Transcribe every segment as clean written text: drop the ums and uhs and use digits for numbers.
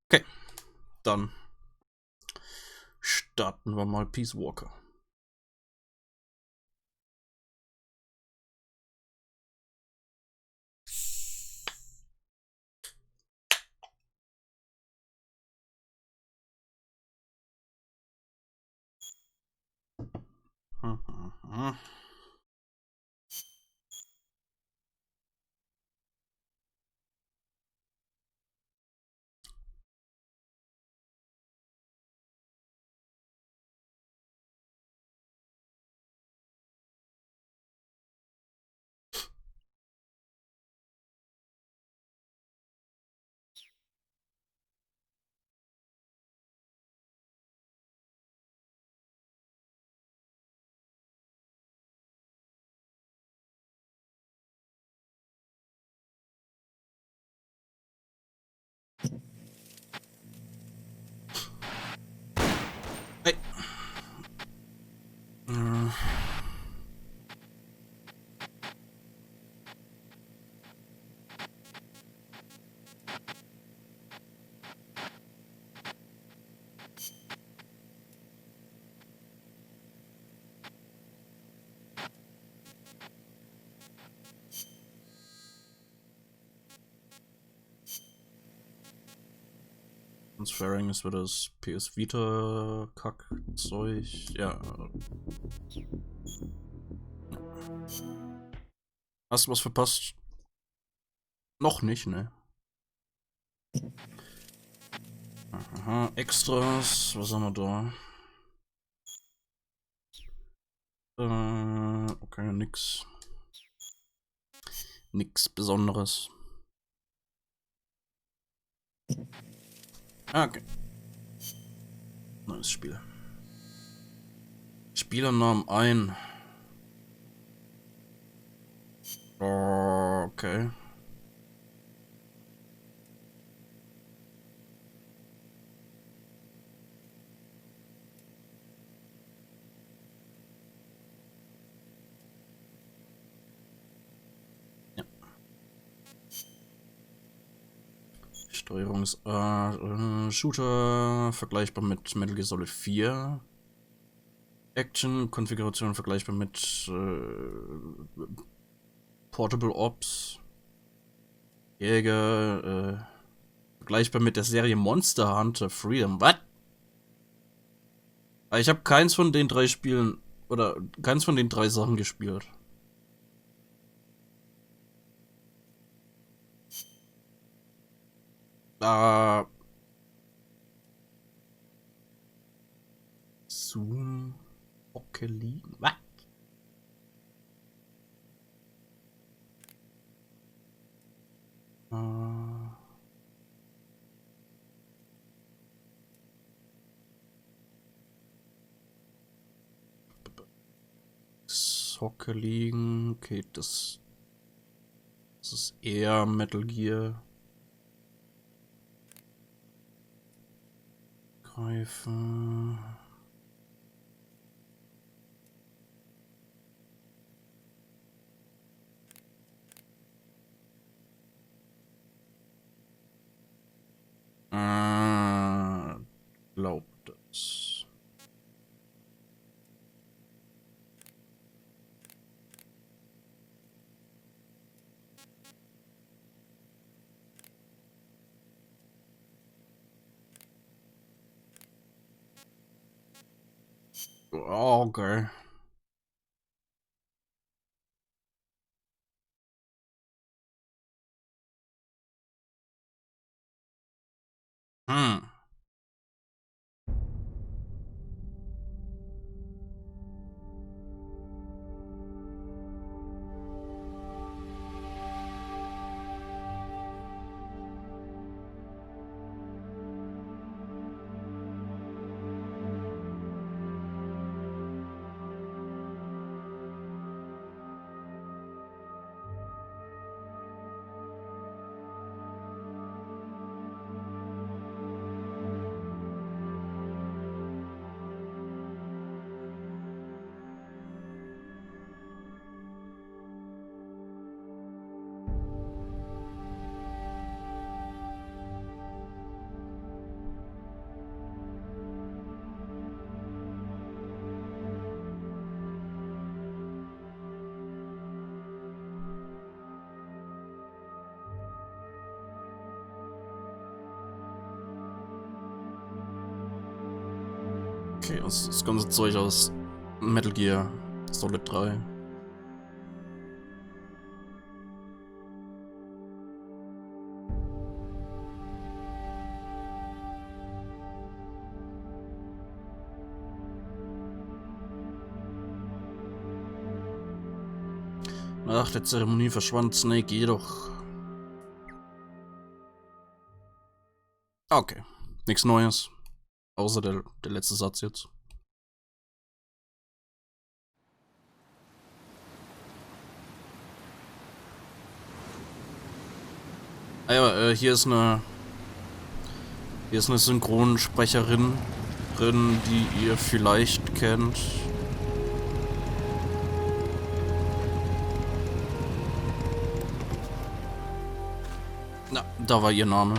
Okay, dann starten wir mal Peace Walker. Hey. Transferring ist wieder das PS Vita Kackzeug. Ja. Hast du was verpasst? Noch nicht, ne? Aha, Extras, was haben wir da? Okay, nix. Nix Besonderes. Okay. Neues Spiel. Spielernamen ein. Okay. Ja. Steuerung ist Shooter vergleichbar mit Metal Gear Solid 4. Action, Konfiguration vergleichbar mit Portable Ops. Jäger, vergleichbar mit der Serie Monster Hunter Freedom. Was? Ich habe keins von den drei Spielen oder keins von den drei Sachen gespielt. Zoom. Hocke liegen. Was? Hocke liegen. Okay, das ist eher Metal Gear. Greifen. Glaubt es. Okay. Hm. Okay, das ganze Zeug aus Metal Gear Solid 3. Nach der Zeremonie verschwand Snake jedoch. Okay, nichts Neues. Außer der letzte Satz jetzt. Ah ja, hier ist eine Synchronsprecherin drin, die ihr vielleicht kennt. Na, da war ihr Name.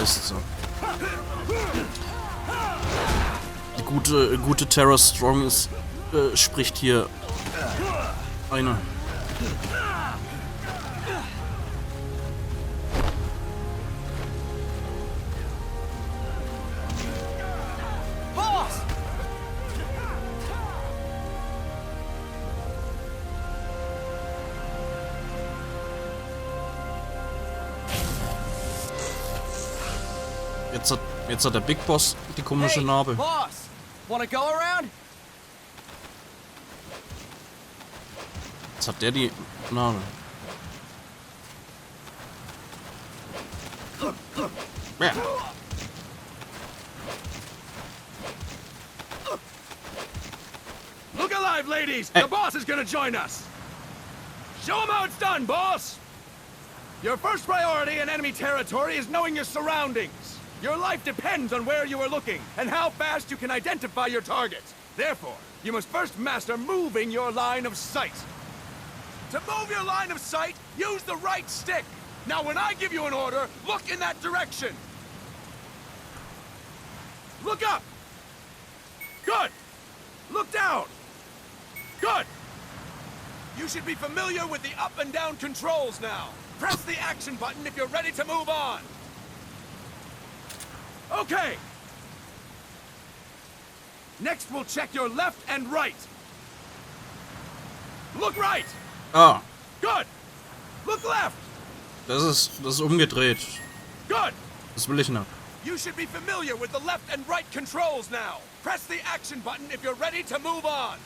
So. Die gute Tara Strong ist, spricht hier eine. Jetzt hat der Big Boss die komische Narbe. Boss, wanna go around? Jetzt hat der die Narbe. Ja. Look alive, ladies! The boss is gonna join us! Show him how it's done, boss! Your first priority in enemy territory is knowing your surroundings. Your life depends on where you are looking and how fast you can identify your targets. Therefore, you must first master moving your line of sight. To move your line of sight, use the right stick. Now, when I give you an order, look in that direction. Look up. Good. Look down. Good. You should be familiar with the up and down controls now. Press the action button if you're ready to move on. Okay. Next, we'll check your left and right. Look right. Ah. Good. Look left. Das ist umgedreht. Good. Das will ich nicht. You should be familiar with the left and right controls now. Press the action button if you're ready to move on.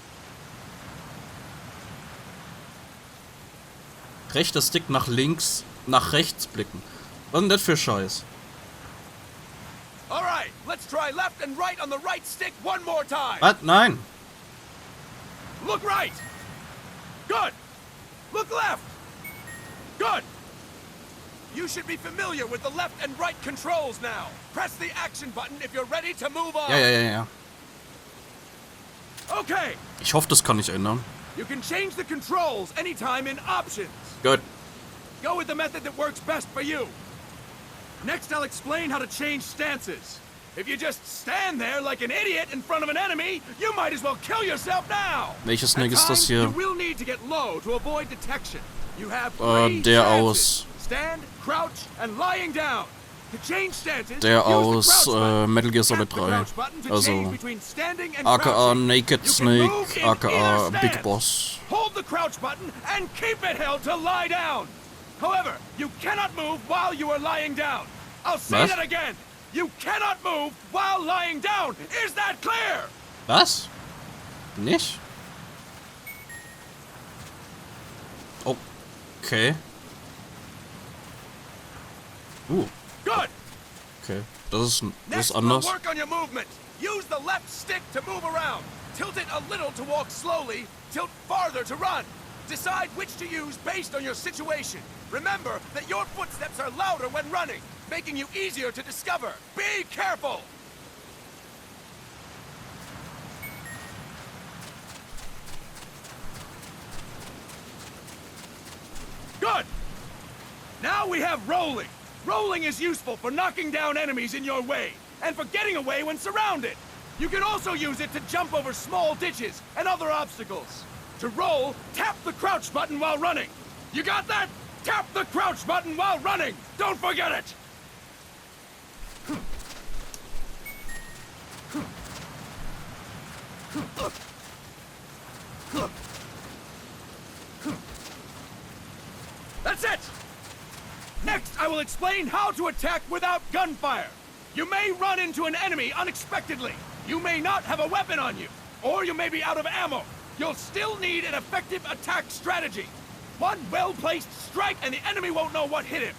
Rechter Stick nach links, nach rechts blicken. Was ist denn das für Scheiß? Alright, let's try left and right on the right stick one more time. Was? Nein. Look right. Good. Look left. Good. You should be familiar with the left and right controls now. Press the action button if you're ready to move on. Ja. Okay. Ich hoffe, das kann ich ändern. You can change the controls anytime in options. Gut. Go with the method that works best for you. Next, I'll explain how to change stances. If you just stand there like an idiot in front of an enemy, you might as well kill yourself now. Welches Snake ist das hier? You will need to get low to avoid detection. You have three Der chances. aus. Stand, crouch, and lying down. To change stances, Der use the aus crouch button. Metal Gear Solid Tap the 3. crouch button to Also change between standing and aka crouching. Naked You can Snake, move in aka either Big stance. Boss. Hold the crouch button and keep it held to lie down. However, you cannot move while you are lying down. I'll say Was? that again. You cannot move while lying down. Is that clear? Was? Nicht? Okay. Good. Okay. Das ist Next, anders. we'll work on your movement. Use the left stick to move around. Tilt it a little to walk slowly. Tilt farther to run. Decide which to use based on your situation. Remember that your footsteps are louder when running, making you easier to discover. Be careful! Good! Now we have rolling. Rolling is useful for knocking down enemies in your way, and for getting away when surrounded. You can also use it to jump over small ditches and other obstacles. To roll, tap the crouch button while running. You got that? Tap the crouch button while running! Don't forget it! That's it! Next, I will explain how to attack without gunfire. You may run into an enemy unexpectedly. You may not have a weapon on you, or you may be out of ammo. You'll still need an effective attack strategy. One well-placed strike and the enemy won't know what hit him.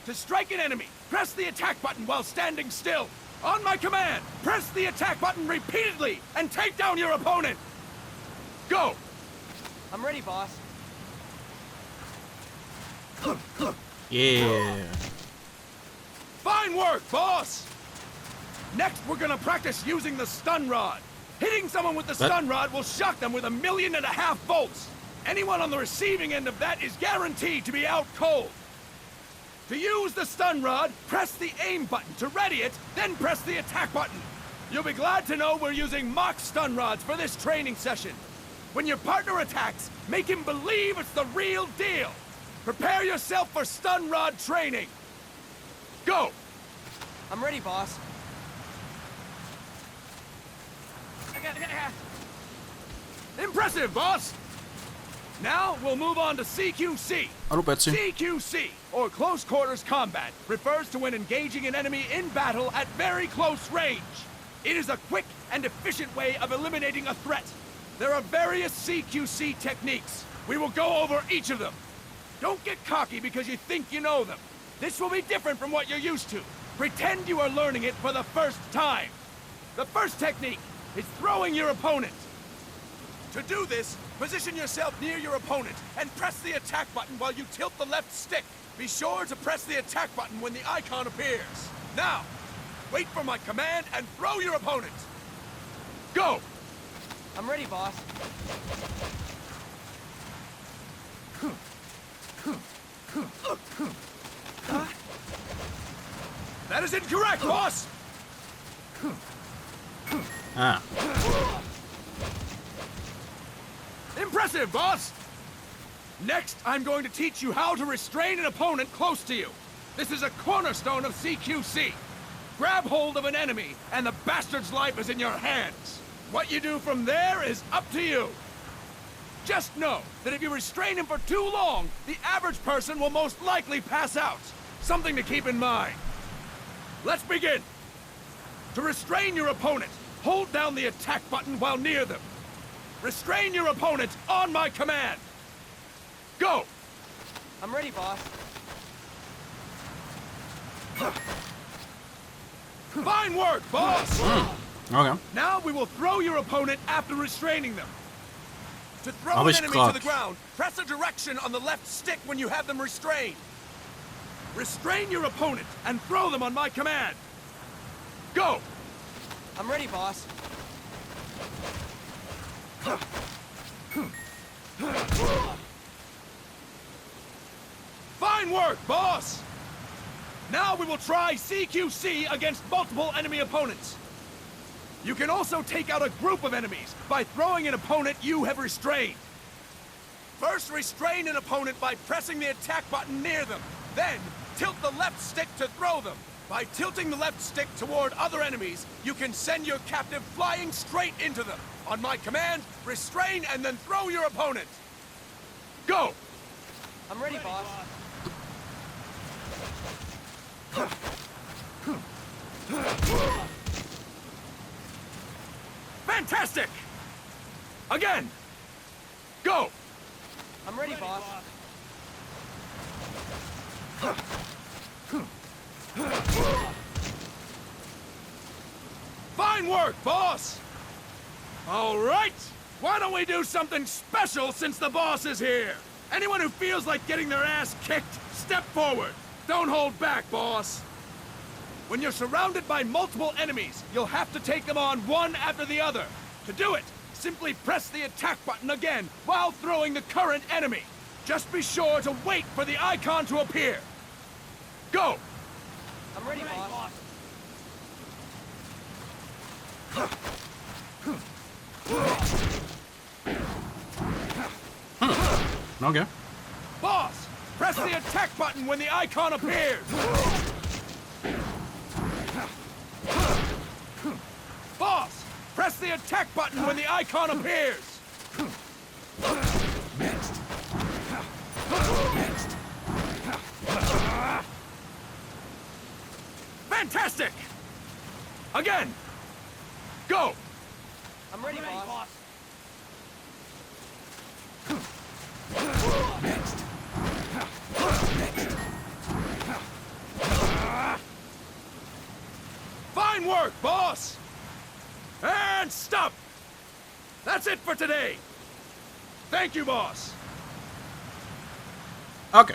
To strike an enemy, press the attack button while standing still. On my command, press the attack button repeatedly and take down your opponent. Go! I'm ready, boss. Yeah. Fine work, boss! Next, we're gonna practice using the stun rod. Hitting someone with the stun rod will shock them with 1.5 million volts. Anyone on the receiving end of that is guaranteed to be out cold. To use the stun rod, press the aim button to ready it, then press the attack button. You'll be glad to know we're using mock stun rods for this training session. When your partner attacks, make him believe it's the real deal. Prepare yourself for stun rod training. Go! I'm ready, boss. Impressive, boss! Now, we'll move on to CQC. Hallo Betsy. CQC, or Close Quarters Combat, refers to when engaging an enemy in battle at very close range. It is a quick and efficient way of eliminating a threat. There are various CQC techniques. We will go over each of them. Don't get cocky because you think you know them. This will be different from what you're used to. Pretend you are learning it for the first time. The first technique is throwing your opponent. To do this, position yourself near your opponent and press the attack button while you tilt the left stick. Be sure to press the attack button when the icon appears. Now, wait for my command and throw your opponent. Go! I'm ready, boss. That is incorrect, boss! Ah. Impressive, boss! Next, I'm going to teach you how to restrain an opponent close to you. This is a cornerstone of CQC. Grab hold of an enemy, and the bastard's life is in your hands. What you do from there is up to you. Just know that if you restrain him for too long, the average person will most likely pass out. Something to keep in mind. Let's begin. To restrain your opponent, hold down the attack button while near them. Restrain your opponent on my command. Go! I'm ready, boss. Fine work, boss! Okay. Now we will throw your opponent after restraining them. To throw Hab an ich enemy grad. to the ground, press a direction on the left stick when you have them restrained. Restrain your opponent and throw them on my command. Go! I'm ready, boss. Fine work, boss! Now we will try CQC against multiple enemy opponents. You can also take out a group of enemies by throwing an opponent you have restrained. First, restrain an opponent by pressing the attack button near them. Then, tilt the left stick to throw them. By tilting the left stick toward other enemies, you can send your captive flying straight into them. On my command, restrain and then throw your opponent. Go! I'm ready, boss. Fantastic! Again! Go! I'm ready, boss. Fine work, boss! All right! Why don't we do something special since the boss is here? Anyone who feels like getting their ass kicked, step forward. Don't hold back, boss. When you're surrounded by multiple enemies, you'll have to take them on one after the other. To do it, simply press the attack button again while throwing the current enemy. Just be sure to wait for the icon to appear. Go! I'm ready, boss. Okay. Boss, press the attack button when the icon appears. Boss, press the attack button when the icon appears. Next. Fantastic! Again! Go! I'm ready, boss. Next. Fine work, boss! And stop! That's it for today! Thank you, boss! Okay.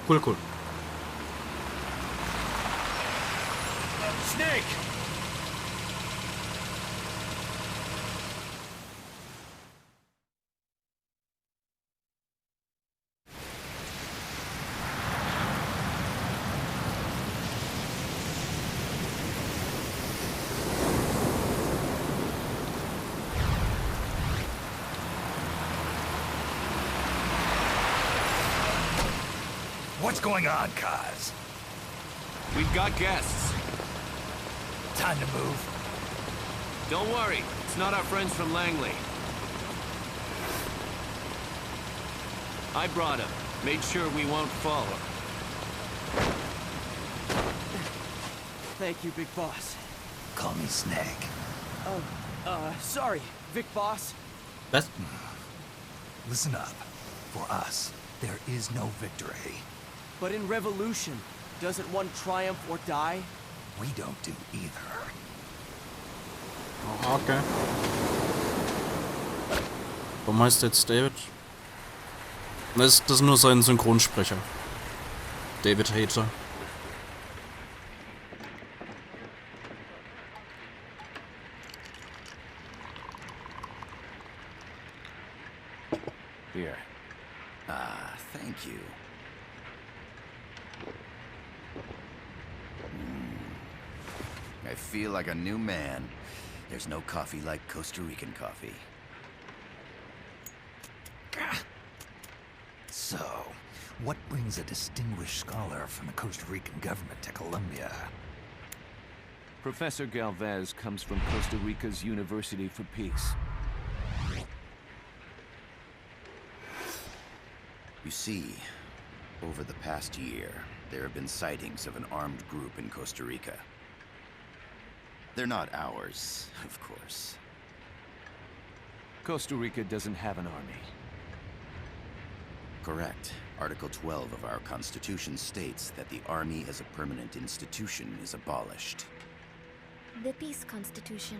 Cool, cool. Snake! What's going on, Kaz? We've got guests. Time to move. Don't worry, it's not our friends from Langley. I brought him. Made sure we won't fall. Thank you, big boss. Call me Snake. Sorry, Vic boss. That's... Listen up. For us, there is no victory. But in revolution, doesn't one triumph or die? We don't do either. Oh, okay. Warum heißt er jetzt David? Das ist nur sein Synchronsprecher. David Hater. Here. Thank you. I feel like a new man. There's no coffee like Costa Rican coffee. So, what brings a distinguished scholar from the Costa Rican government to Colombia? Professor Galvez comes from Costa Rica's University for Peace. You see, over the past year, there have been sightings of an armed group in Costa Rica. They're not ours, of course. Costa Rica doesn't have an army. Correct. Article 12 of our Constitution states that the Army as a permanent institution is abolished. The Peace Constitution.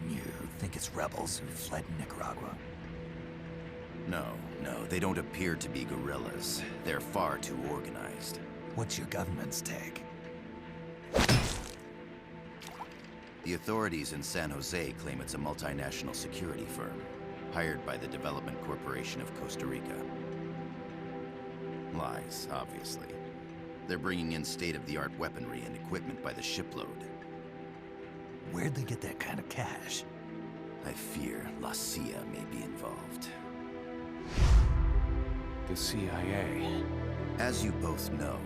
You think it's rebels who fled Nicaragua? No, they don't appear to be guerrillas. They're far too organized. What's your government's take? The authorities in San Jose claim it's a multinational security firm, hired by the Development Corporation of Costa Rica. Lies, obviously. They're bringing in state-of-the-art weaponry and equipment by the shipload. Where'd they get that kind of cash? I fear La CIA may be involved. The CIA. As you both know,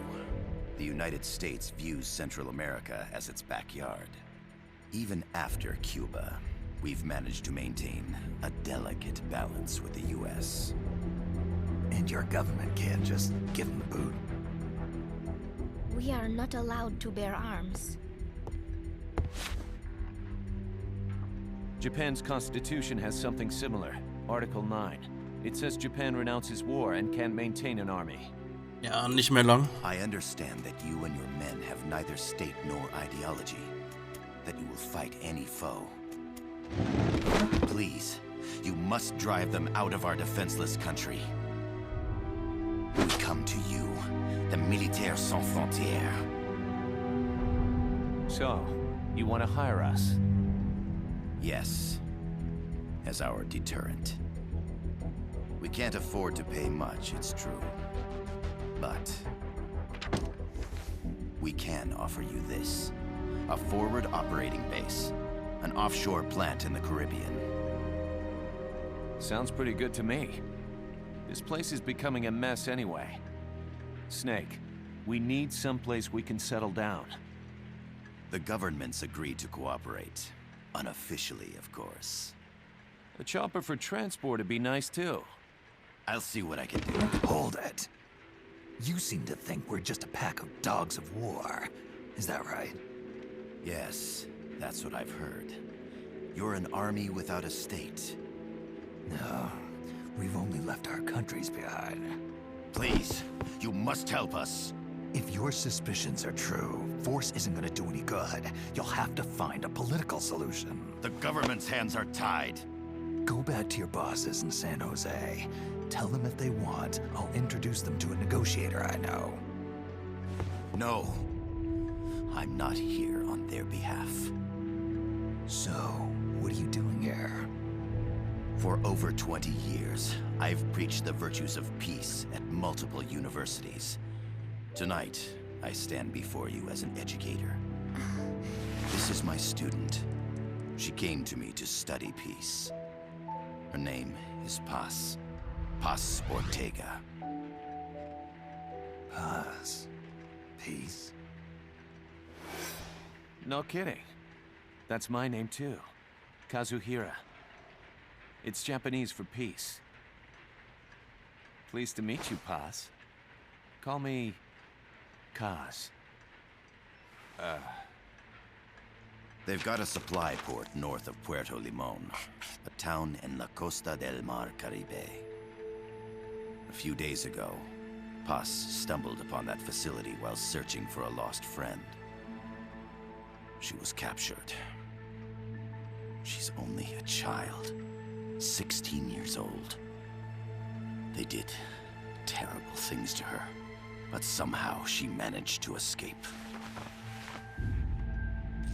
the United States views Central America as its backyard. Even after Cuba, we've managed to maintain a delicate balance with the U.S. And your government can't just give them the boot? We are not allowed to bear arms. Japan's constitution has something similar. Article 9. It says Japan renounces war and can't maintain an army. Ja, nicht mehr lang. I understand that you and your men have neither state nor ideology. That you will fight any foe. Please, you must drive them out of our defenseless country. We come to you, the Militaires Sans Frontières. So, you want to hire us? Yes, as our deterrent. We can't afford to pay much, it's true. But we can offer you this. A forward operating base. An offshore plant in the Caribbean. Sounds pretty good to me. This place is becoming a mess anyway. Snake, we need someplace we can settle down. The governments agreed to cooperate. Unofficially, of course. A chopper for transport would be nice too. I'll see what I can do. Hold it. You seem to think we're just a pack of dogs of war. Is that right? Yes, that's what I've heard. You're an army without a state. No, we've only left our countries behind. Please, you must help us. If your suspicions are true, force isn't gonna do any good. You'll have to find a political solution. The government's hands are tied. Go back to your bosses in San Jose. Tell them if they want, I'll introduce them to a negotiator I know. No. I'm not here on their behalf. So, what are you doing here? For over 20 years, I've preached the virtues of peace at multiple universities. Tonight, I stand before you as an educator. This is my student. She came to me to study peace. Her name is Paz. Paz Ortega. Paz. Peace. No kidding. That's my name too. Kazuhira. It's Japanese for peace. Pleased to meet you, Paz. Call me Kaz. They've got a supply port north of Puerto Limon, a town in la Costa del Mar Caribe. A few days ago, Paz stumbled upon that facility while searching for a lost friend. She was captured. She's only a child, 16 years old. They did terrible things to her, but somehow she managed to escape.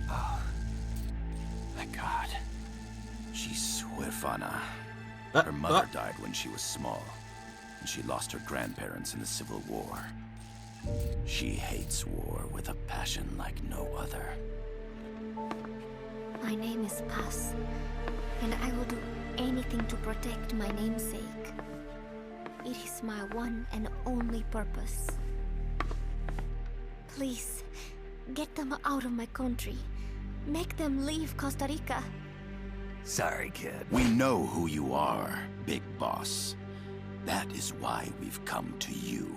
Oh, thank God. She's huérfana. Her mother died when she was small, and she lost her grandparents in the Civil War. She hates war with a passion like no other. My name is Paz, and I will do anything to protect my namesake. It is my one and only purpose. Please, get them out of my country. Make them leave Costa Rica. Sorry, kid. We know who you are, Big Boss. That is why we've come to you.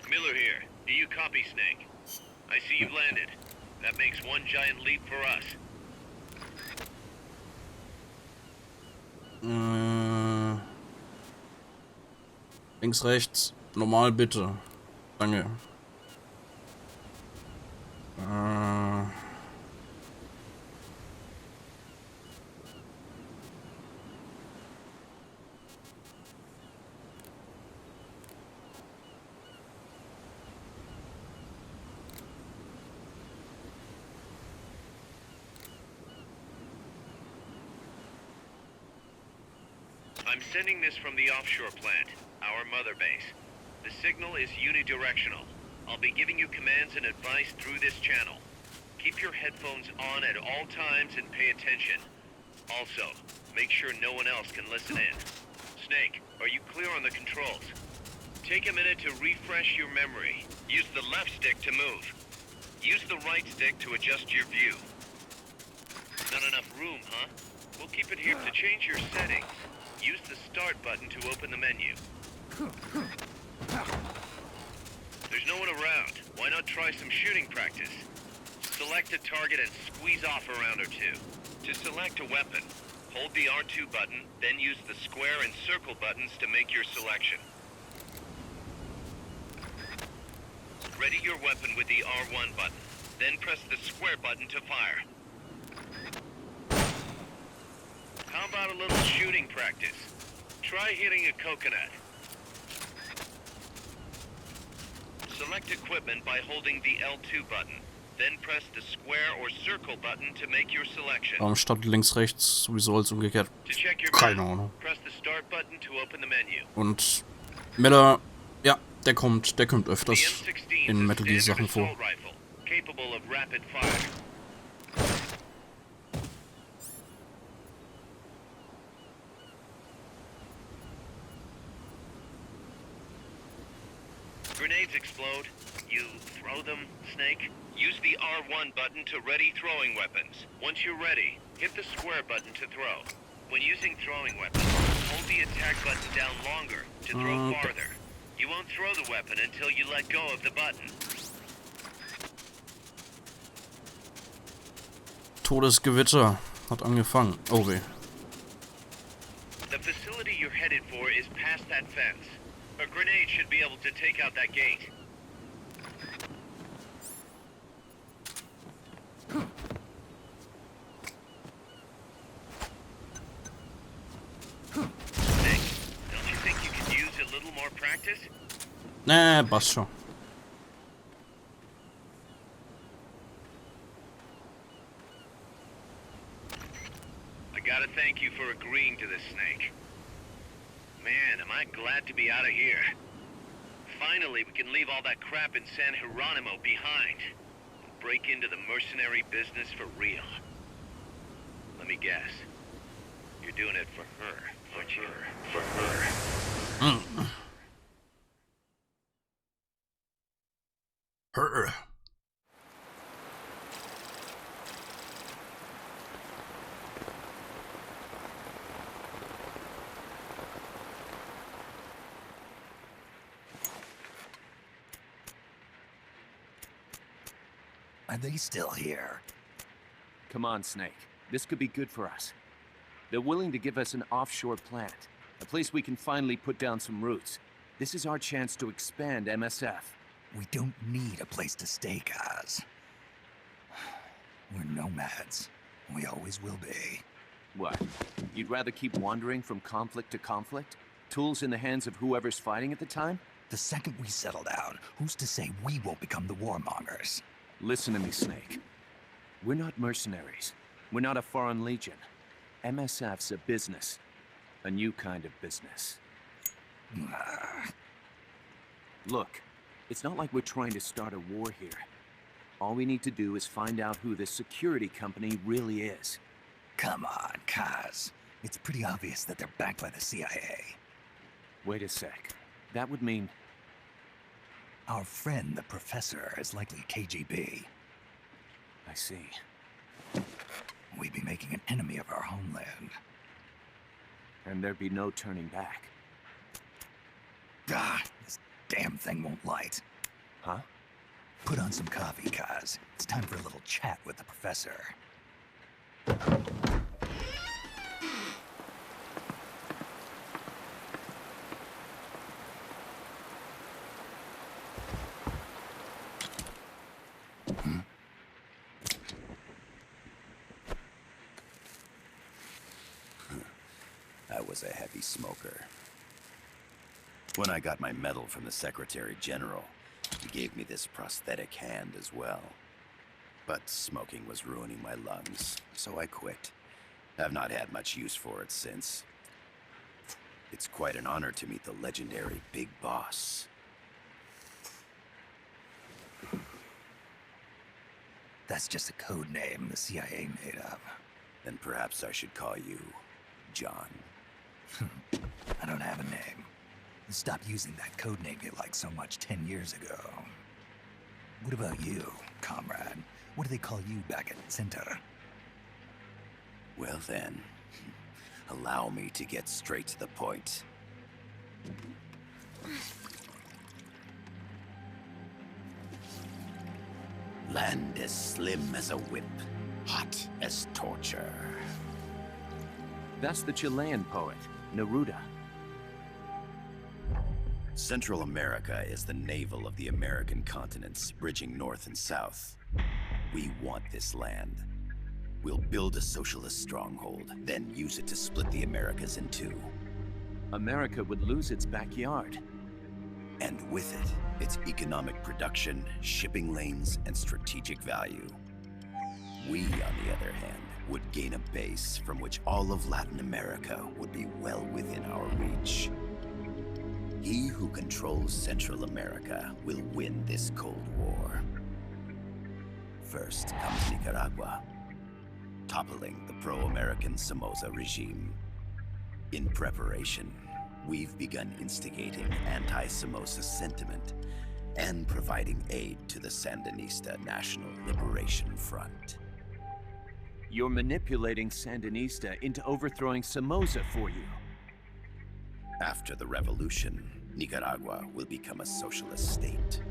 Miller here. Do you copy, Snake? I see you've landed. That makes one giant leap for us. Links, rechts. Normal, bitte. Danke. I'm sending this from the offshore plant, our mother base. The signal is unidirectional. I'll be giving you commands and advice through this channel. Keep your headphones on at all times and pay attention. Also, make sure no one else can listen in. Snake, are you clear on the controls? Take a minute to refresh your memory. Use the left stick to move. Use the right stick to adjust your view. Not enough room, huh? We'll keep it here to change your settings. Use the start button to open the menu. There's no one around. Why not try some shooting practice? Select a target and squeeze off a round or two. To select a weapon, hold the R2 button, then use the square and circle buttons to make your selection. Ready your weapon with the R1 button, then press the square button to fire. How about a little shooting practice? Try hitting a coconut. Select equipment by holding the L2 button. Then press the square or circle button to make your selection. Warum stand links, rechts, sowieso als umgekehrt? To check your Keine map, Ahnung. press the start button to open the menu. Und Miller, ja, der kommt öfters The M16 in is a Metal Gear standard Sachen vor. assault rifle, capable of rapid fire. Grenades explode. You throw them, Snake? Use the R1 button to ready throwing weapons. Once you're ready, hit the square button to throw. When using throwing weapons, hold the attack button down longer to throw farther. You won't throw the weapon until you let go of the button. Todesgewitter hat angefangen. Oh weh. The facility you're headed for is past that fence. A grenade should be able to take out that gate. Nick, don't you think you could use a little more practice? Nee, passt schon. I gotta thank you for agreeing to this, Snake. Man, am I glad to be out of here. Finally, we can leave all that crap in San Geronimo behind. And break into the mercenary business for real. Let me guess. You're doing it for her, aren't you? For her. Her. Are they still here? Come on, Snake. This could be good for us. They're willing to give us an offshore plant, a place we can finally put down some roots. This is our chance to expand MSF. We don't need a place to stay, guys. We're nomads. We always will be. What? You'd rather keep wandering from conflict to conflict? Tools in the hands of whoever's fighting at the time? The second we settle down, who's to say we won't become the warmongers? Listen to me, Snake. We're not mercenaries. We're not a foreign legion. MSF's a business. A new kind of business. Look, it's not like we're trying to start a war here. All we need to do is find out who this security company really is. Come on, Kaz. It's pretty obvious that they're backed by the CIA. Wait a sec. That would mean... Our friend, the professor, is likely KGB. I see. We'd be making an enemy of our homeland. And there'd be no turning back. Ah, this damn thing won't light. Huh? Put on some coffee, Kaz. It's time for a little chat with the professor. I was a heavy smoker. When I got my medal from the Secretary General, he gave me this prosthetic hand as well. But smoking was ruining my lungs, so I quit. I've not had much use for it since. It's quite an honor to meet the legendary Big Boss. That's just a code name the CIA made up. Then perhaps I should call you John. I don't have a name. I stopped using that code name you liked so much 10 years ago. What about you? comrade. What do they call you back at Center? Well then, allow me to get straight to the point. Land as slim as a whip, hot as torture. That's the Chilean poet, Neruda. Central America is the navel of the American continents, bridging north and south. We want this land. We'll build a socialist stronghold, then use it to split the Americas in two. America would lose its backyard. And with it, its economic production, shipping lanes, and strategic value. We, on the other hand, would gain a base from which all of Latin America would be well within our reach. He who controls Central America will win this Cold War. First comes Nicaragua, toppling the pro-American Somoza regime. In preparation, we've begun instigating anti-Somoza sentiment and providing aid to the Sandinista National Liberation Front. You're manipulating Sandinista into overthrowing Somoza for you. After the revolution, Nicaragua will become a socialist state.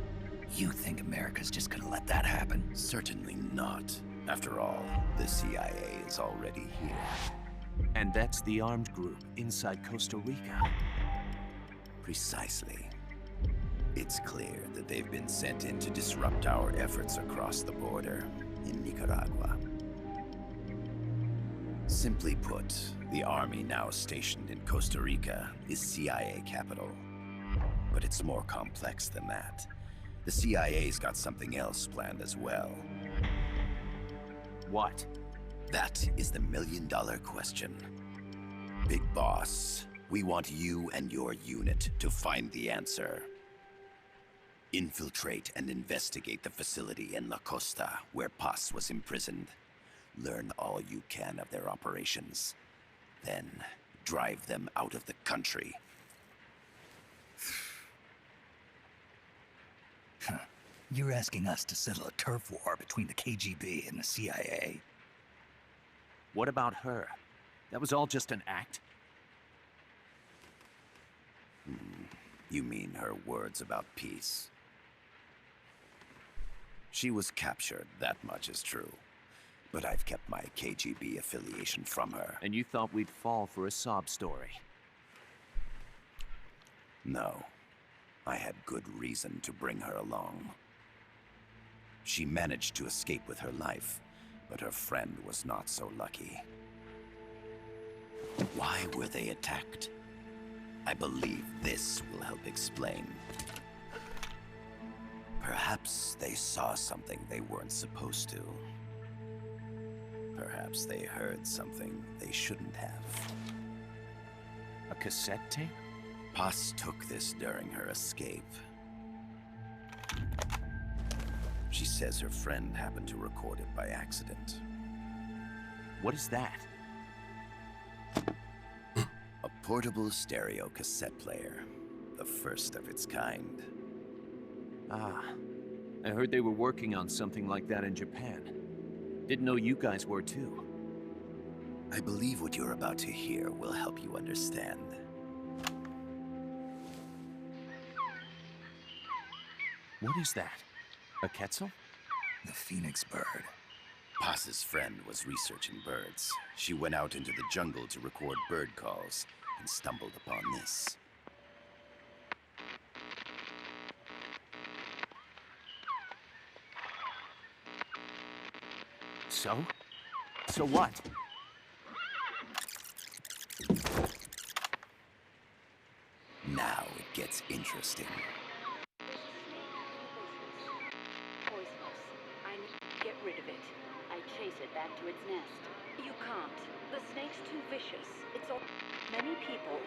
You think America's just gonna let that happen? Certainly not. After all, the CIA is already here. And that's the armed group inside Costa Rica. Precisely. It's clear that they've been sent in to disrupt our efforts across the border in Nicaragua. Simply put, the army now stationed in Costa Rica is CIA capital. But it's more complex than that. The CIA's got something else planned as well. What? That is the million-dollar question. Big Boss, we want you and your unit to find the answer. Infiltrate and investigate the facility in La Costa, where Paz was imprisoned. Learn all you can of their operations. Then, drive them out of the country. You're asking us to settle a turf war between the KGB and the CIA. What about her? That was all just an act? You mean her words about peace? She was captured, that much is true. But I've kept my KGB affiliation from her. And you thought we'd fall for a sob story? No. I had good reason to bring her along. She managed to escape with her life, but her friend was not so lucky. Why were they attacked? I believe this will help explain. Perhaps they saw something they weren't supposed to. Perhaps they heard something they shouldn't have. A cassette tape? Paz took this during her escape. She says her friend happened to record it by accident. What is that? A portable stereo cassette player. The first of its kind. Ah, I heard they were working on something like that in Japan. Didn't know you guys were too. I believe what you're about to hear will help you understand. What is that? A quetzal? The phoenix bird. Paz's friend was researching birds. She went out into the jungle to record bird calls and stumbled upon this. So? So what? Now it gets interesting. Poisonous. I need to get rid of it. I chase it back to its nest. You can't. The snake's too vicious. It's all... Many people.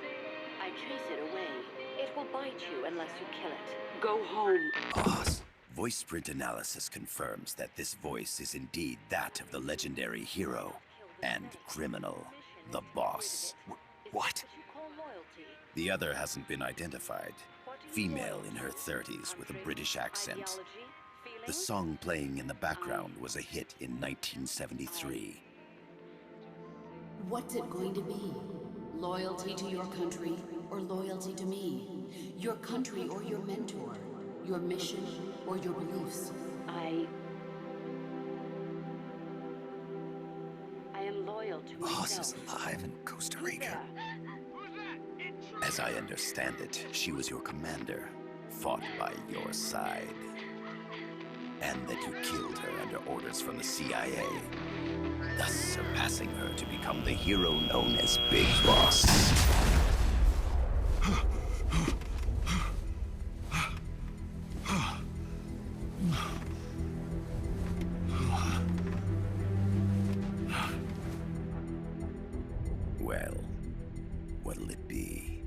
I chase it away. It will bite you unless you kill it. Go home. Boss. Voice print analysis confirms that this voice is indeed that of the legendary hero and criminal, the Boss. What? The other hasn't been identified. Female in her 30s with a British accent. The song playing in the background was a hit in 1973. What's it going to be? Loyalty to your country or loyalty to me? Your country or your mentor? Your mission or your beliefs? I am loyal to Boss myself. is alive in Costa Rica. As I understand it, she was your commander, fought by your side. And that you killed her under orders from the CIA, thus surpassing her to become the hero known as Big Boss. Well, what'll it be?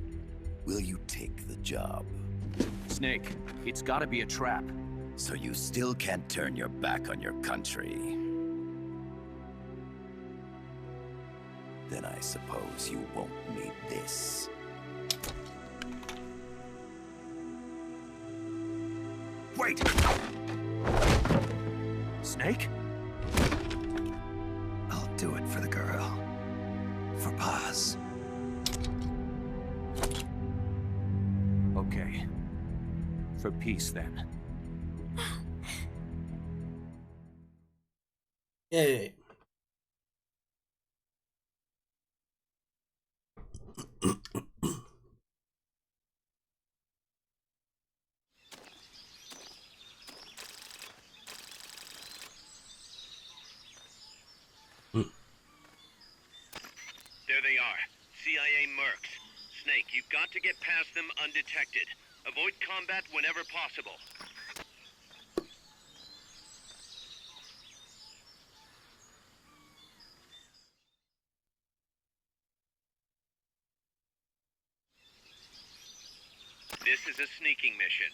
Will you take the job? Snake, it's gotta be a trap. So you still can't turn your back on your country? Then I suppose you won't need this. Wait! Snake? I'll do it for the girl. For Paz. Okay. For peace, then. Yay. There they are. CIA mercs. Snake, you've got to get past them undetected. Avoid combat whenever possible. This is a sneaking mission.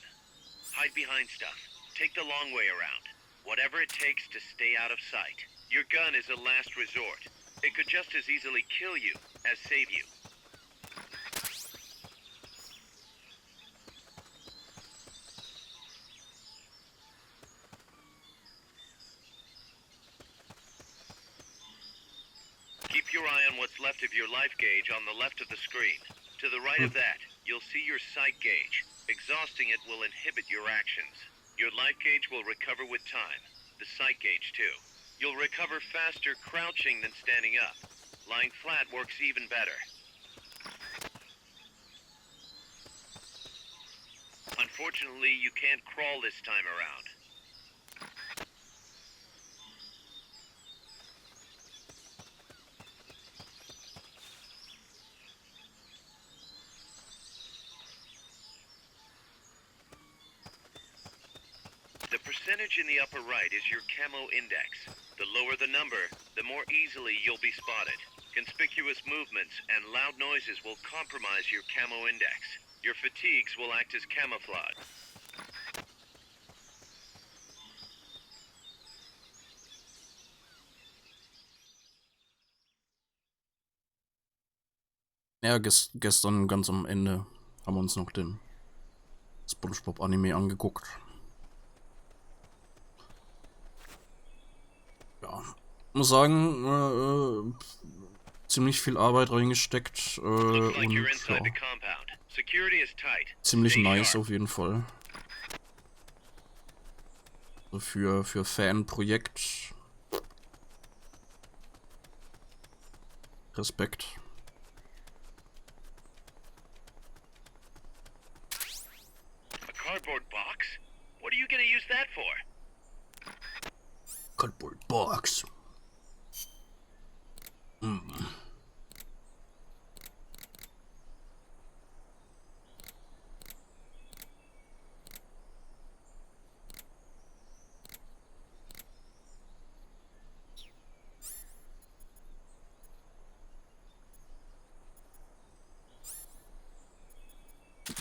Hide behind stuff. Take the long way around. Whatever it takes to stay out of sight. Your gun is a last resort. It could just as easily kill you as save you. Keep your eye on what's left of your life gauge on the left of the screen. To the right of that, you'll see your sight gauge. Exhausting it will inhibit your actions. Your life gauge will recover with time. The sight gauge, too. You'll recover faster crouching than standing up. Lying flat works even better. Unfortunately, you can't crawl this time around. The percentage in the upper right is your camo index. The lower the number, the more easily you'll be spotted. Conspicuous movements and loud noises will compromise your camo index. Your fatigues will act as camouflage. Ja, gestern ganz am Ende haben wir uns noch den SpongeBob-Anime angeguckt. Ja, muss sagen, ziemlich viel Arbeit reingesteckt und ja, ziemlich nice auf jeden Fall. Also für Fanprojekt. Respekt. Cardboard box? What are you gonna use that for? Cardboard box.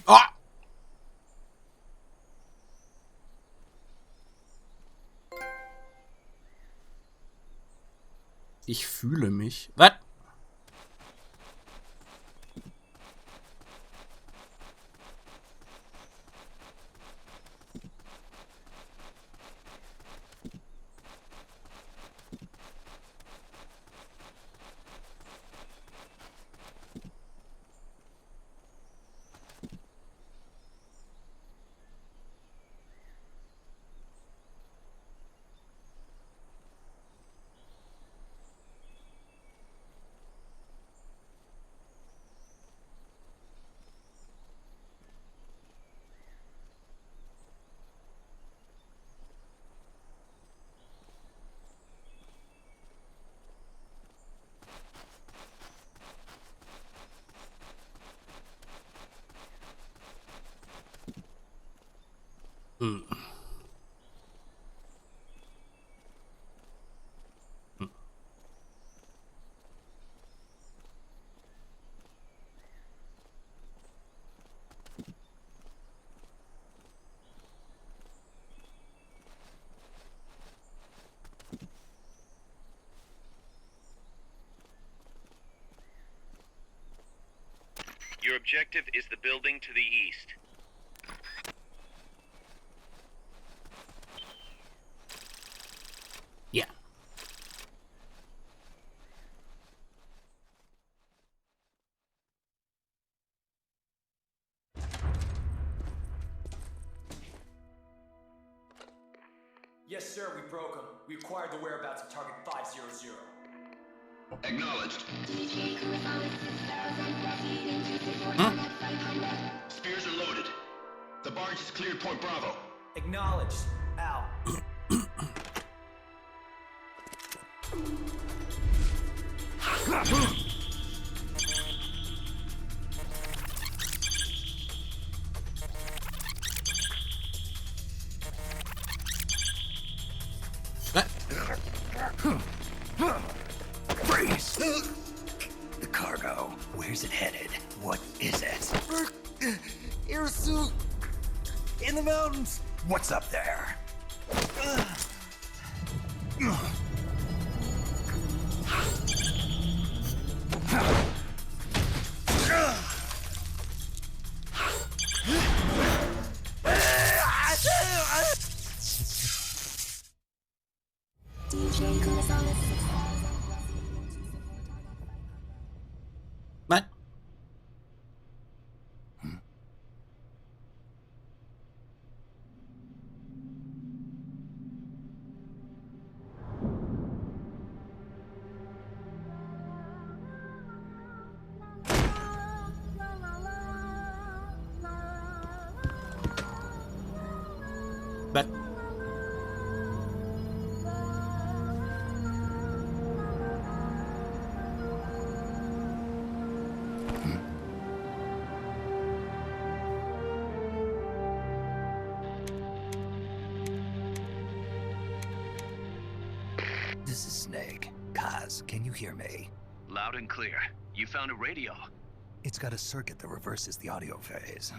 Ah! Ich fühle mich. Was? Your objective is the building to the east. Yeah. Yes, sir, we broke them. We acquired the whereabouts of target 500. Acknowledged. Spears are loaded. The barge is cleared Point Bravo. Acknowledged. Out. Freeze! The cargo. Where's it headed? What is it? Airsuit! In the mountains! What's up there? What? But This is Snake. Kaz, can you hear me? Loud and clear. You found a radio. It's got a circuit that reverses the audio phase.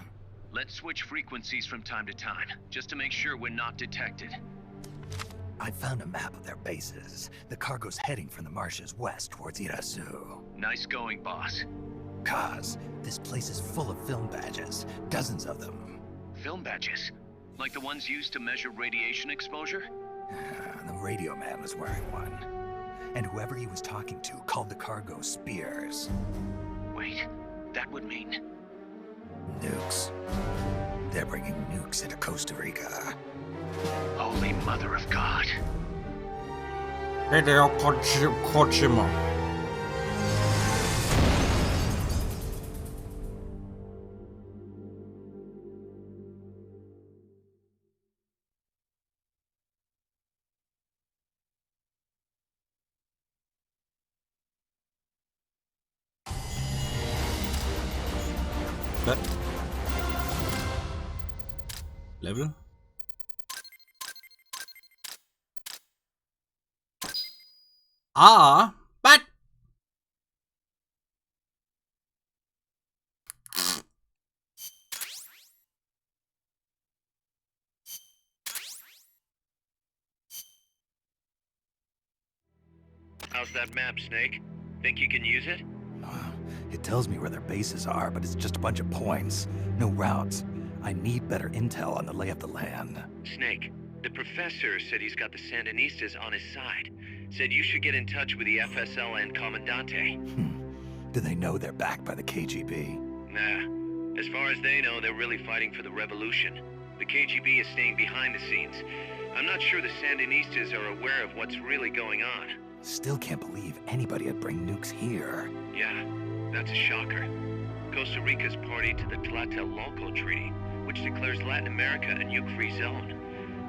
Let's switch frequencies from time to time, just to make sure we're not detected. I found a map of their bases. The cargo's heading from the marshes west towards Irasu. Nice going, boss. Kaz, this place is full of film badges. Dozens of them. Film badges? Like the ones used to measure radiation exposure? The radio man was wearing one. And whoever he was talking to called the cargo spears. Wait, that would mean... Nukes. They're bringing nukes into Costa Rica. Holy Mother of God. Hideo Kojima. Level? Ah, but How's that map, Snake? Think you can use it? It tells me where their bases are, but it's just a bunch of points. No routes. I need better intel on the lay of the land. Snake, the professor said he's got the Sandinistas on his side. Said you should get in touch with the FSL and Commandante. Do they know they're backed by the KGB? Nah. As far as they know, they're really fighting for the revolution. The KGB is staying behind the scenes. I'm not sure the Sandinistas are aware of what's really going on. Still can't believe anybody would bring nukes here. Yeah, that's a shocker. Costa Rica's party to the Tlatelolco Treaty, which declares Latin America a nuke-free zone.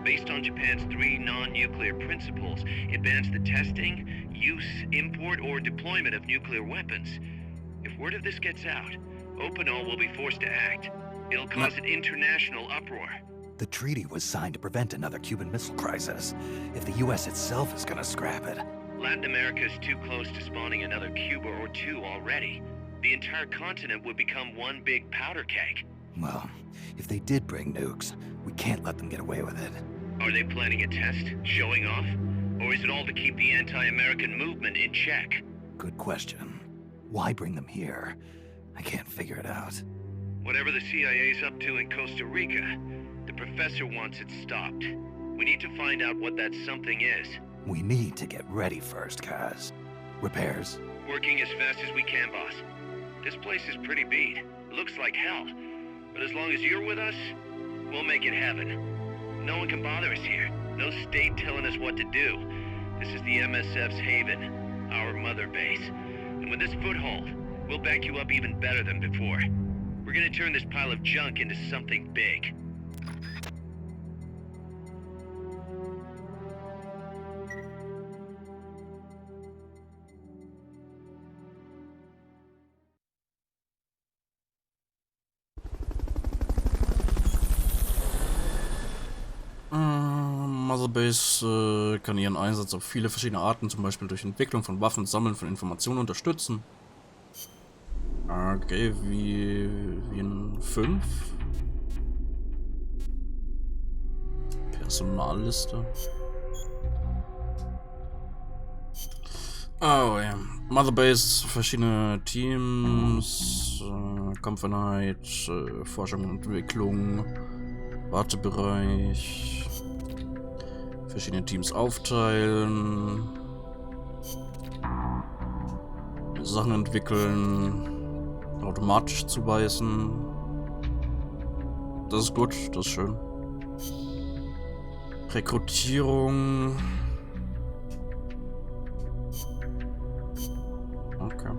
Based on Japan's 3 non-nuclear principles, it bans the testing, use, import, or deployment of nuclear weapons. If word of this gets out, Opinol will be forced to act. It'll cause an international uproar. The treaty was signed to prevent another Cuban Missile Crisis. If the US itself is gonna scrap it... Latin America is too close to spawning another Cuba or two already. The entire continent would become one big powder keg. Well, if they did bring nukes, we can't let them get away with it. Are they planning a test? Showing off? Or is it all to keep the anti-American movement in check? Good question. Why bring them here? I can't figure it out. Whatever the CIA's up to in Costa Rica, the professor wants it stopped. We need to find out what that something is. We need to get ready first, Kaz. Repairs? Working as fast as we can, boss. This place is pretty beat. It looks like hell. But as long as you're with us, we'll make it heaven. No one can bother us here. No state telling us what to do. This is the MSF's haven, our mother base. And with this foothold, we'll back you up even better than before. We're gonna turn this pile of junk into something big. Motherbase kann ihren Einsatz auf viele verschiedene Arten, zum Beispiel durch Entwicklung von Waffen, Sammeln von Informationen unterstützen. Okay, wie in 5. Personalliste. Oh ja. Motherbase, verschiedene Teams, Kampfeinheit, Forschung und Entwicklung, Wartebereich. Verschiedene Teams aufteilen, Sachen entwickeln, automatisch zuweisen. Das ist gut, das ist schön. Rekrutierung. Okay.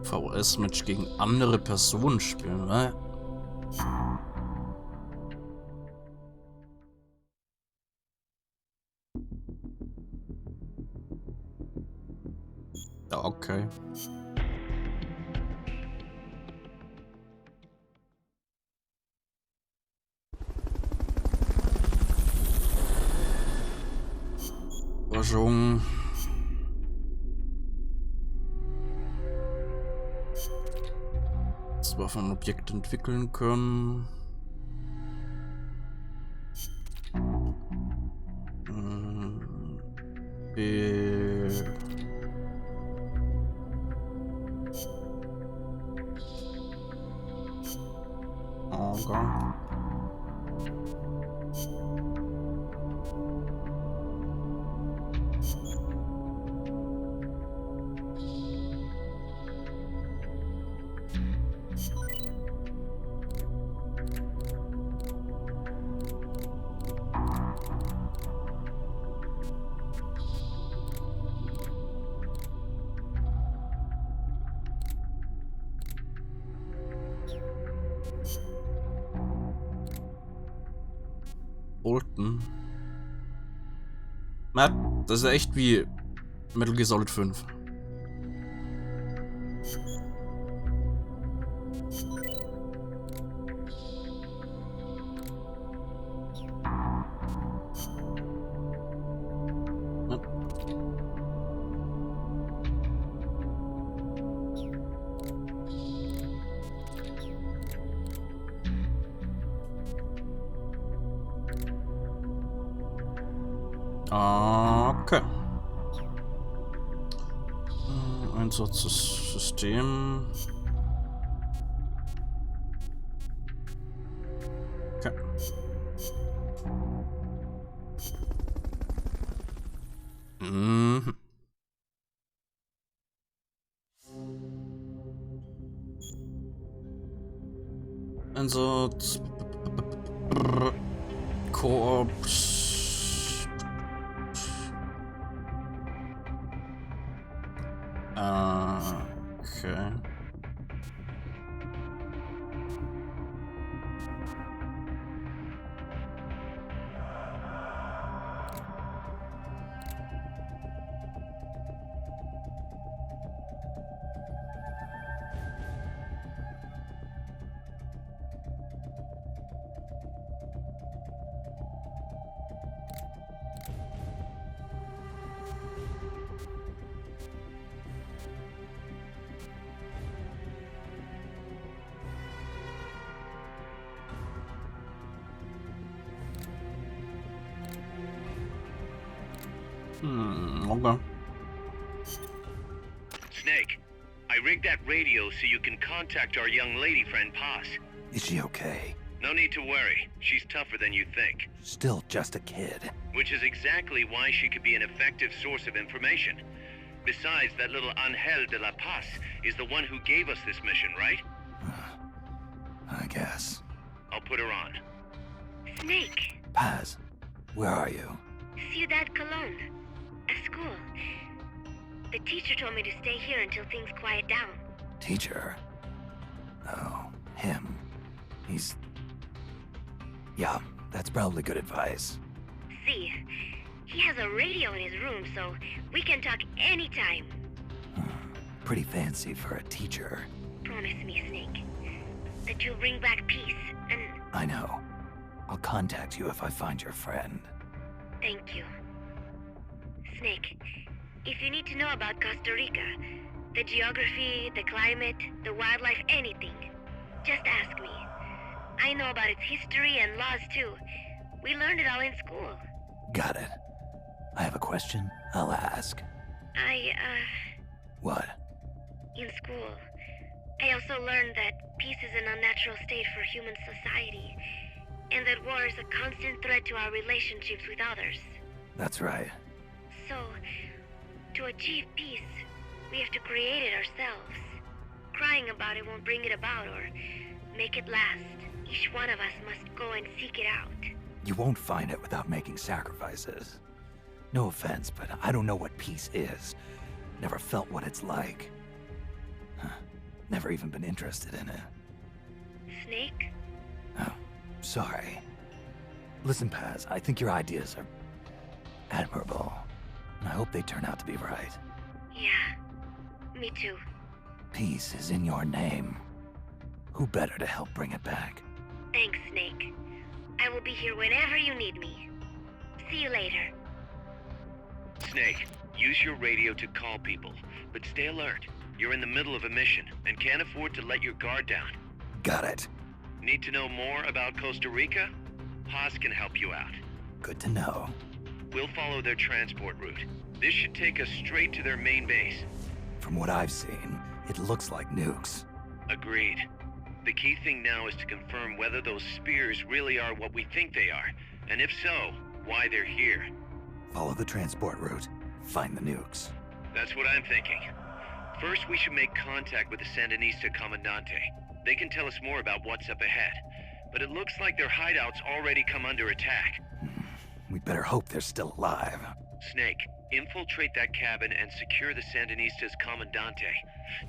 VS-Match gegen andere Personen spielen, ne? Ja, okay. Forschung. Waffen und Objekte entwickeln können. Okay. Bolton. Matt, das ist ja echt wie Metal Gear Solid 5. Okay. Einsatzsystem. Okay. Mhm. Einsatz. Korps. Okay. Snake, I rigged that radio so you can contact our young lady friend Paz. Is she okay? No need to worry. She's tougher than you think. Still just a kid. Which is exactly why she could be an effective source of information. Besides, that little Angel de la Paz is the one who gave us this mission, right? I guess. I'll put her on. Snake, Paz, where are you? Ciudad Colon. At school. The teacher told me to stay here until things quiet down. Teacher? Oh, him. He's... Yeah, that's probably good advice. See, he has a radio in his room, so we can talk anytime. Pretty fancy for a teacher. Promise me, Snake, that you'll bring back peace, and... I know. I'll contact you if I find your friend. Thank you. Snake, if you need to know about Costa Rica, the geography, the climate, the wildlife, anything, just ask me. I know about its history and laws too. We learned it all in school. Got it. I have a question. I'll ask. What? In school, I also learned that peace is an unnatural state for human society, and that war is a constant threat to our relationships with others. That's right. So, to achieve peace, we have to create it ourselves. Crying about it won't bring it about or make it last. Each one of us must go and seek it out. You won't find it without making sacrifices. No offense, but I don't know what peace is. Never felt what it's like. Never even been interested in it. Snake? Oh, sorry. Listen, Paz, I think your ideas are admirable. And I hope they turn out to be right. Yeah, me too. Peace is in your name. Who better to help bring it back? Thanks, Snake. I will be here whenever you need me. See you later. Snake, use your radio to call people, but stay alert. You're in the middle of a mission and can't afford to let your guard down. Got it. Need to know more about Costa Rica? Paz can help you out. Good to know. We'll follow their transport route. This should take us straight to their main base. From what I've seen, it looks like nukes. Agreed. The key thing now is to confirm whether those spears really are what we think they are, and if so, why they're here. Follow the transport route. Find the nukes. That's what I'm thinking. First, we should make contact with the Sandinista Comandante. They can tell us more about what's up ahead. But it looks like their hideout's already come under attack. We better hope they're still alive. Snake, infiltrate that cabin and secure the Sandinistas Comandante.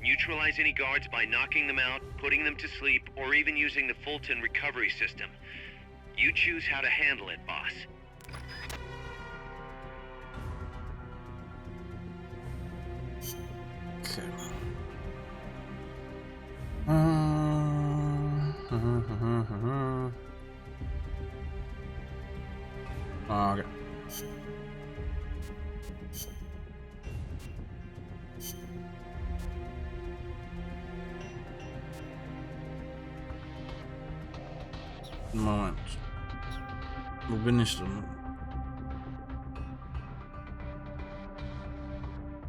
Neutralize any guards by knocking them out, putting them to sleep, or even using the Fulton recovery system. You choose how to handle it, boss. Okay. Okay. Moment. Wo bin ich denn?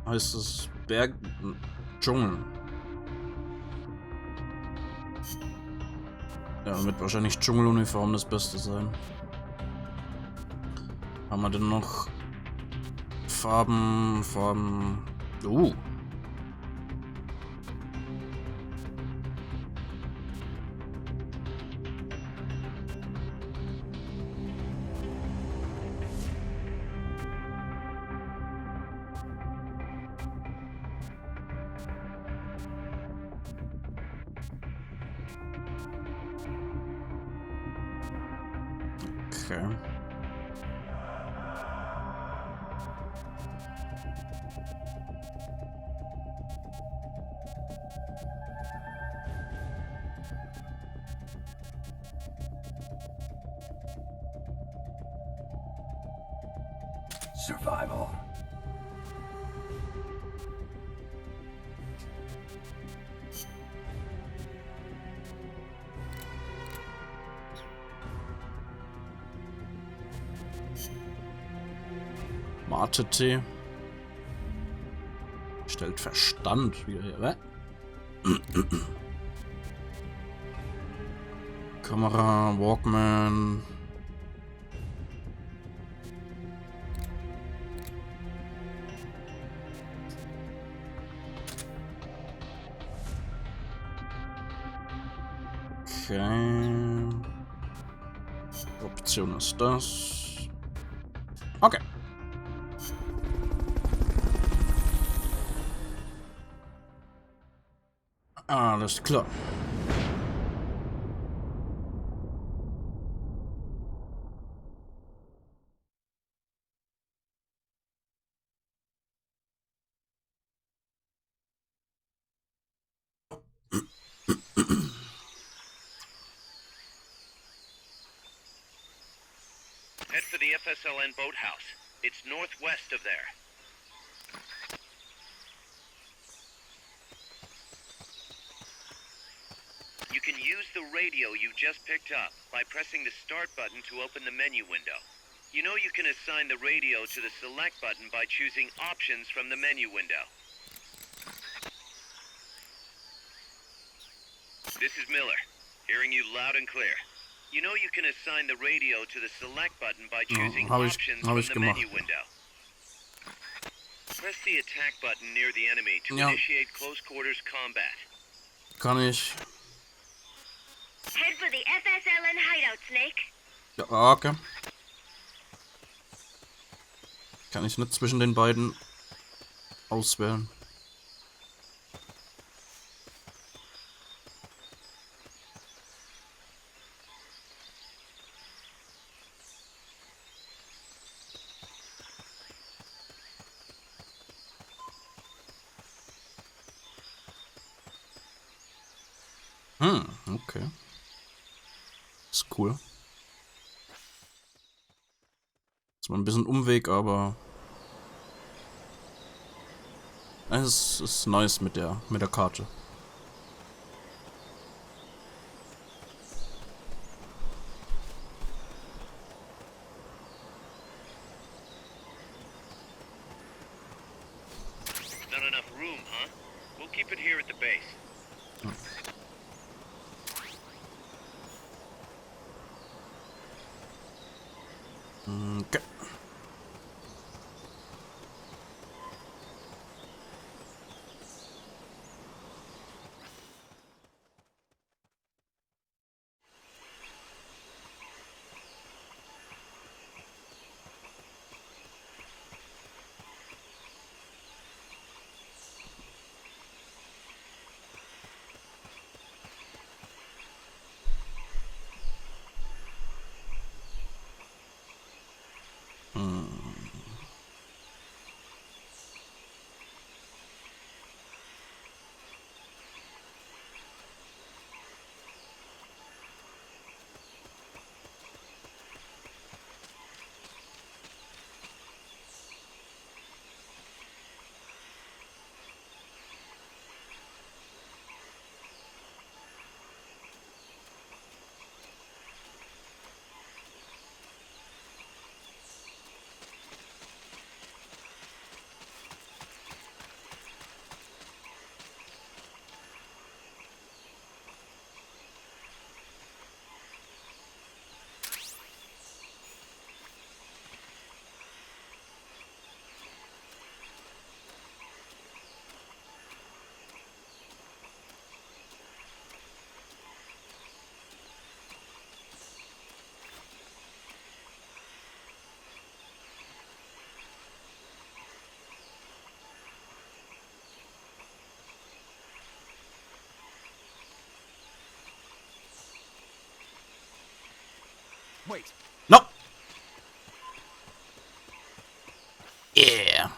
Heißt es Berg... Dschungel. Ja, wird wahrscheinlich Dschungeluniform das Beste sein. Haben wir denn noch Farben... Okay. Survival. Wartet-T. Stellt Verstand wieder her. Kamera, Walkman. Okay. Option ist das. Okay. Alles klar. Head for the FSLN boathouse. It's northwest of there. You can use the radio you just picked up by pressing the start button to open the menu window. You know you can assign the radio to the select button by choosing options from the menu window. This is Miller, hearing you loud and clear. You know you can assign the radio to the select button by choosing options from the menu window. Press the attack button near the enemy to initiate close quarters combat. Kann ich. Head for the FSLN hideout, Snake. Ja, okay. Kann ich nicht zwischen den beiden auswählen. Okay. Ist cool. Ist mal ein bisschen Umweg, aber es ist nice mit der Karte. Not enough room, huh? We'll keep it here at the base. Okay. Wait. No. Yeah.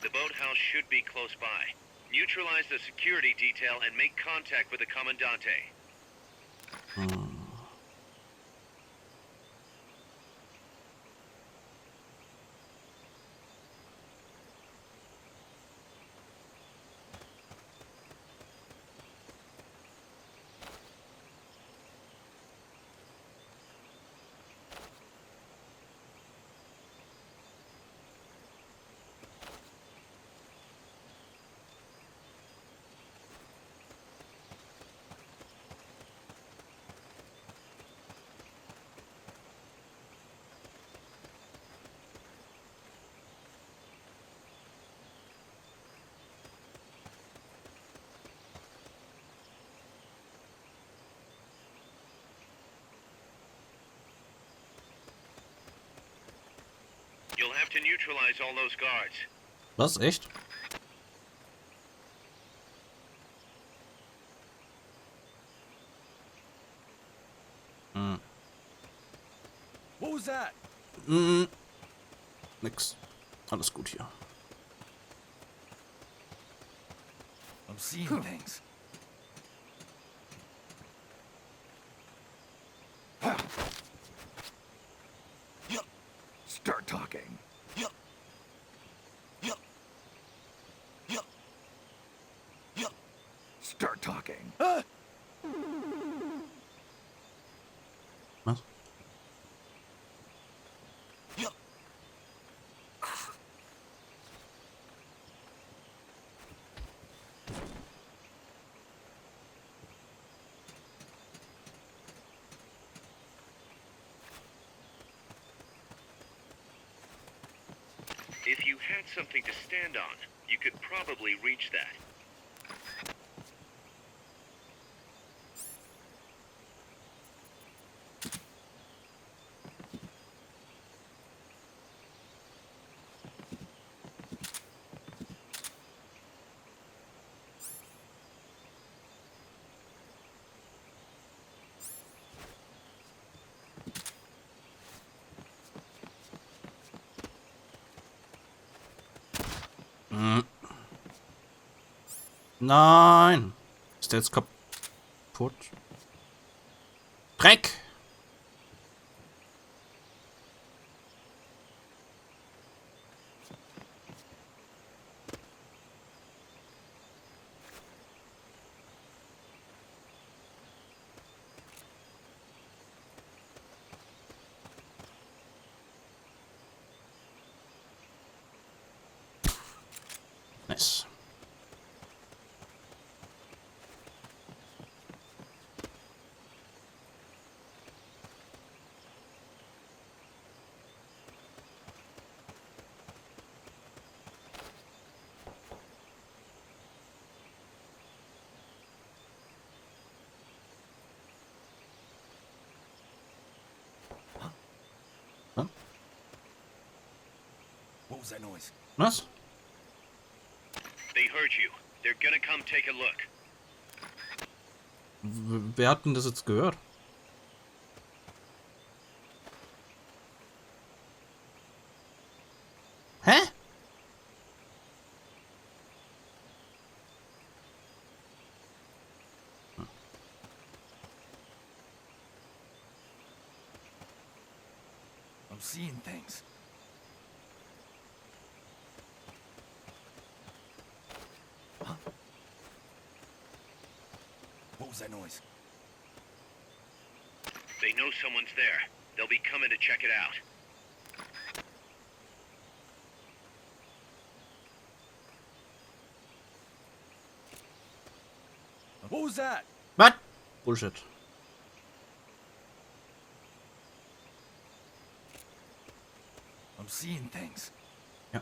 The boathouse should be close by. Neutralize the security detail and make contact with the Commandante. You'll have to neutralize all those guards. Was? Echt? Hm. What was that? Nix. Alles gut hier. I'm seeing things. Start talking. Start talking. Was? If you had something to stand on, you could probably reach that. Nein! Ist der jetzt kaputt? Dreck! Nice. What was that noise? Was? They heard you. They're gonna come take a look. Wer hat denn das jetzt gehört? Hä? I'm seeing things. What was that noise? They know someone's there. They'll be coming to check it out. What was that? Was? Bullshit. I'm seeing things. Ja.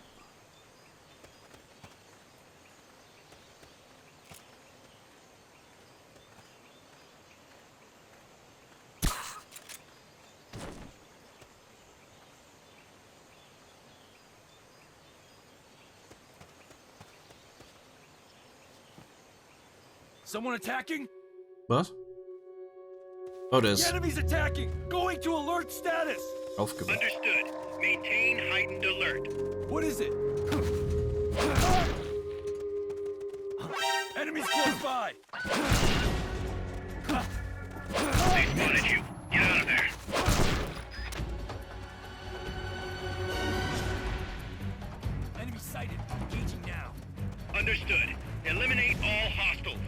Someone attacking? Was? Oh, der The ist enemy's attacking! Going to alert status! aufgewacht. Understood. Maintain heightened alert. What is it? Enemies close by! They spotted you. Get out of there. Enemy sighted. Engaging now. Understood. Eliminate all hostiles.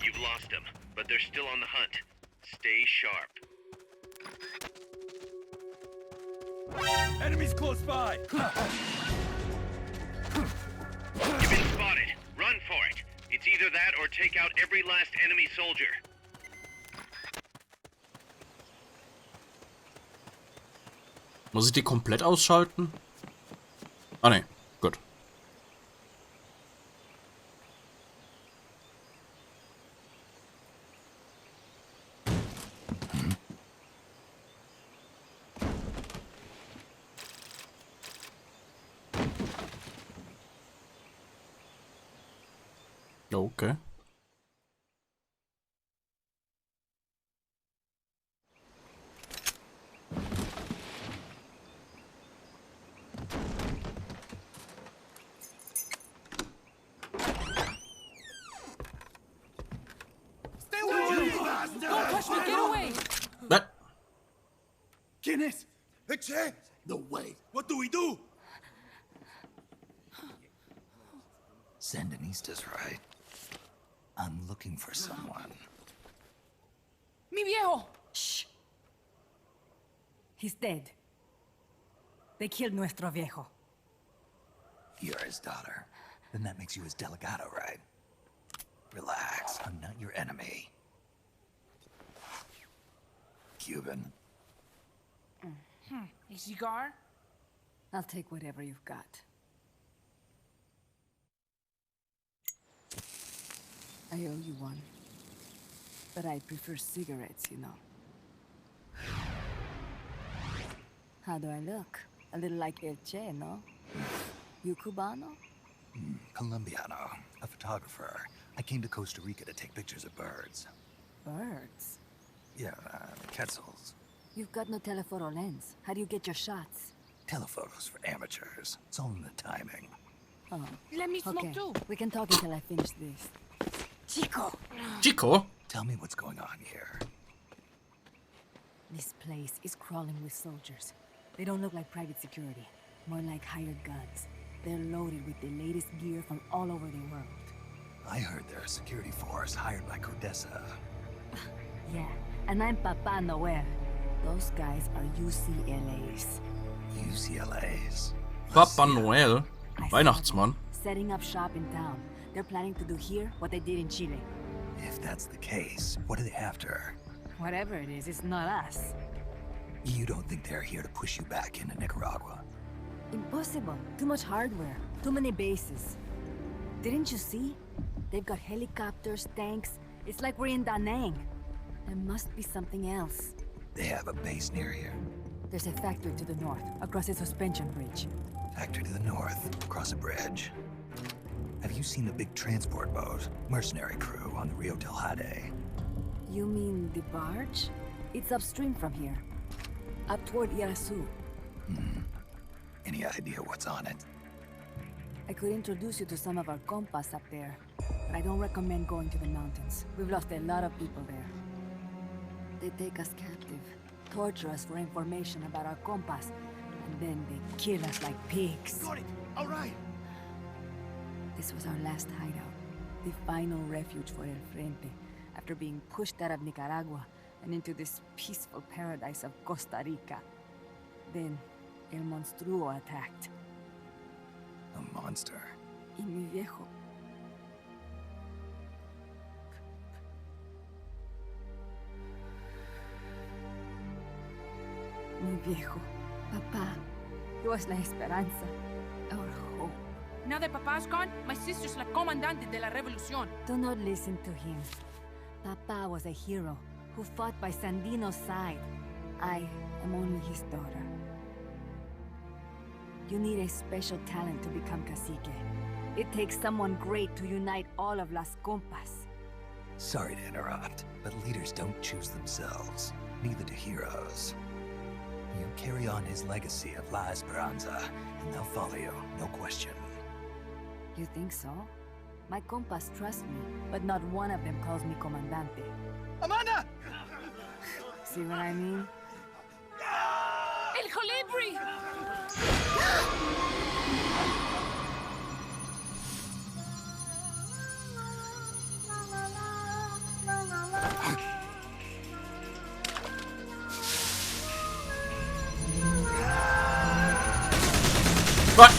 You've lost them, but they're still on the hunt. Stay sharp. Enemies close by! You've been spotted. Run for it. It's either that or take out every last enemy soldier. Muss ich die komplett ausschalten? Ah ne, gut. Okay. Stay away! Don't touch me! Get away! What? Guinness! Che? No way. What do we do? Sandinista's right. I'm looking for someone. Mi viejo! Shh! He's dead. They killed nuestro viejo. You're his daughter. Then that makes you his delegado, right? Relax, I'm not your enemy. Cuban. A cigar? I'll take whatever you've got. I owe you one. But I prefer cigarettes, you know. How do I look? A little like El Che, no? You Cubano? Colombiano, a photographer. I came to Costa Rica to take pictures of birds. Birds? Yeah, quetzals. You've got no telephoto lens. How do you get your shots? Telephotos for amateurs. It's all in the timing. Oh. Let me smoke Okay, too. we can talk until I finish this. Chico! Chico? Tell me what's going on here. This place is crawling with soldiers. They don't look like private security, more like hired guns. They're loaded with the latest gear from all over the world. I heard they're a security force hired by Codessa. Yeah, and I'm Papa Noel. Those guys are UCLA's. UCLA's? Papa Noel? I saw Weihnachtsmann. them setting up shop in town. They're planning to do here what they did in Chile. If that's the case, what are they after? Whatever it is, it's not us. You don't think they're here to push you back into Nicaragua? Impossible. Too much hardware. Too many bases. Didn't you see? They've got helicopters, tanks. It's like we're in Da Nang. There must be something else. They have a base near here. There's a factory to the north, across a suspension bridge. Factory to the north, across a bridge. Have you seen the big transport boat? Mercenary crew on the Rio del Jade. You mean the barge? It's upstream from here. Up toward Irasu. Any idea what's on it? I could introduce you to some of our compas up there, but I don't recommend going to the mountains. We've lost a lot of people there. They take us captive, torture us for information about our compas, and then they kill us like pigs. Got it. All right. This was our last hideout, the final refuge for El Frente, after being pushed out of Nicaragua and into this peaceful paradise of Costa Rica. Then, El Monstruo attacked. A monster. Y mi viejo. Mi viejo. Papá. He was la esperanza. Our hope. Now that Papa's gone, my sister's la comandante de la revolución. Do not listen to him. Papa was a hero who fought by Sandino's side. I am only his daughter. You need a special talent to become cacique. It takes someone great to unite all of Las Compas. Sorry to interrupt, but leaders don't choose themselves. Neither do heroes. You carry on his legacy of La Esperanza, and they'll follow you, no question. You think so? My compas trust me, but not one of them calls me comandante. Amanda! See what I mean? El Colibri! What?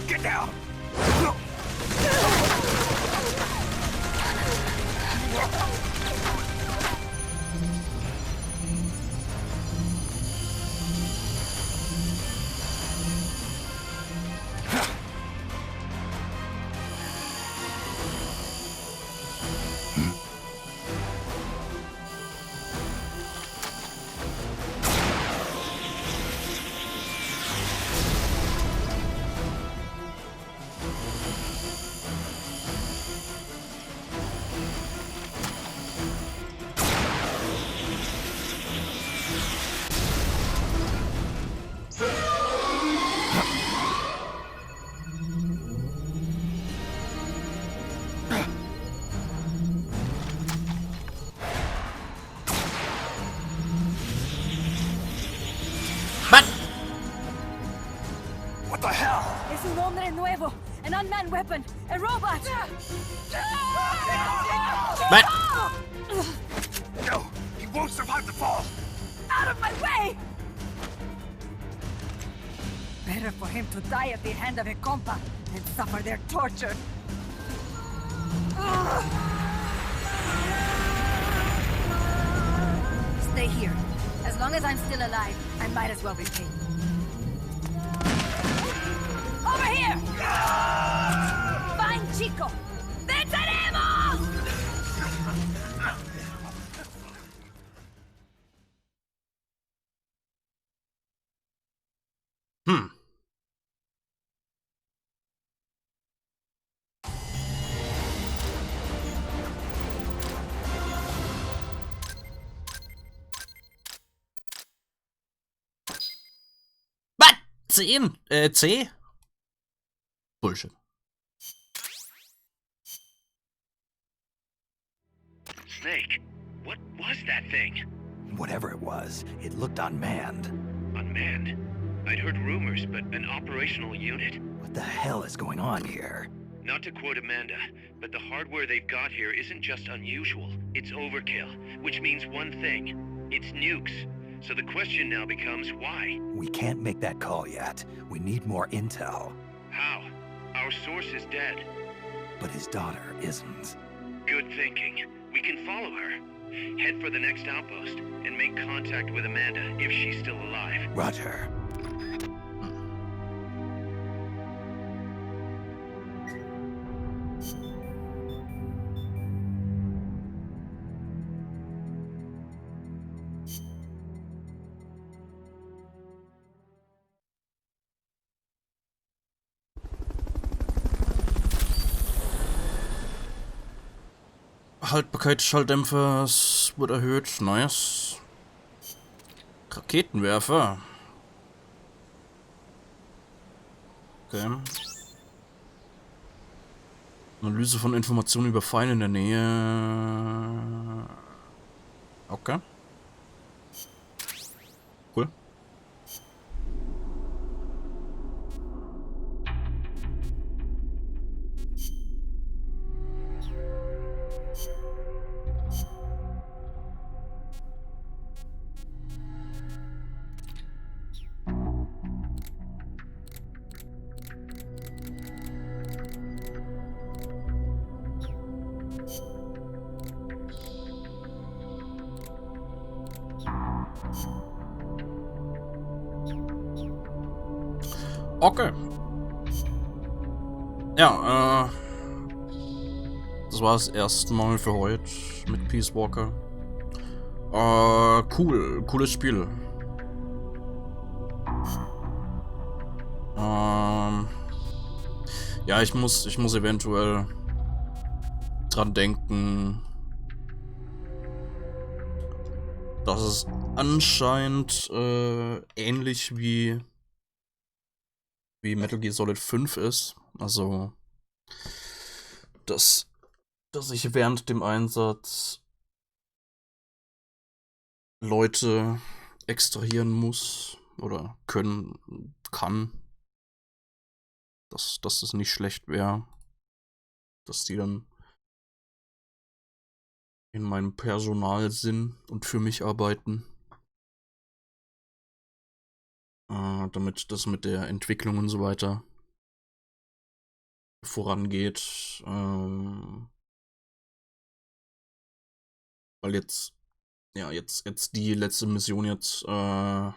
Get down! hombre nuevo, an unmanned weapon, a robot! No, he won't survive the fall. Out of my way! Better for him to die at the hand of a compa and suffer their torture. Stay here. As long as I'm still alive, I might as well be king. Over here! Fine, chico! ¡Venceremos! C? Bullshit. Snake, what was that thing? Whatever it was, it looked unmanned. Unmanned? I'd heard rumors, but an operational unit? What the hell is going on here? Not to quote Amanda, but the hardware they've got here isn't just unusual, it's overkill, which means one thing. It's nukes. So the question now becomes why? We can't make that call yet. We need more intel. How? Our source is dead. But his daughter isn't. Good thinking. We can follow her. Head for the next outpost and make contact with Amanda if she's still alive. Roger. Haltbarkeit des Schalldämpfers wird erhöht. Nice. Raketenwerfer. Okay. Analyse von Informationen über Feinde in der Nähe. Okay. Cool. Okay. Ja, das war es erstmal für heute mit Peace Walker. Cool, cooles Spiel. Ja, ich muss eventuell dran denken, dass es anscheinend ähnlich wie Metal Gear Solid 5 ist. Also, dass ich während dem Einsatz Leute extrahieren muss oder kann. Dass es nicht schlecht wäre, dass die dann in meinem Personal sind und für mich arbeiten. Damit das mit der Entwicklung und so weiter vorangeht. Weil jetzt die letzte Mission jetzt hatte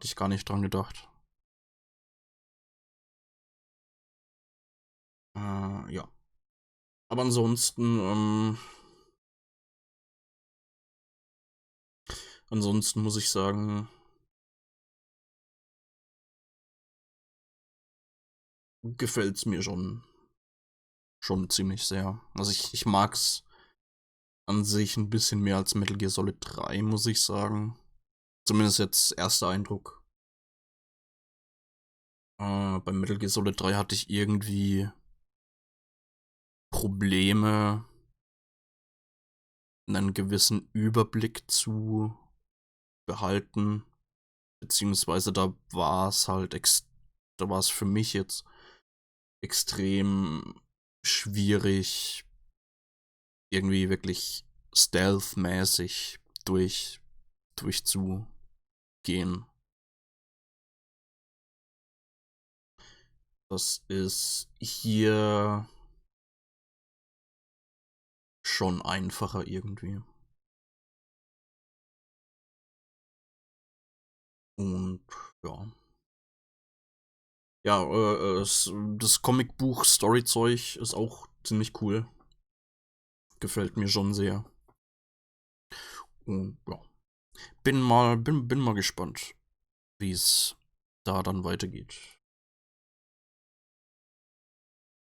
ich gar nicht dran gedacht. Ja. Aber ansonsten muss ich sagen, gefällt's mir schon ziemlich sehr. Also ich mag's an sich ein bisschen mehr als Metal Gear Solid 3, muss ich sagen. Zumindest jetzt erster Eindruck. Bei Metal Gear Solid 3 hatte ich irgendwie Probleme, einen gewissen Überblick zu behalten. Beziehungsweise da war es halt da war es für mich jetzt extrem schwierig, irgendwie wirklich stealth-mäßig durchzugehen. Das ist hier schon einfacher irgendwie. Und ja. Ja, das Comicbuch-Story-Zeug ist auch ziemlich cool. Gefällt mir schon sehr. Und ja. Bin mal gespannt, wie es da dann weitergeht.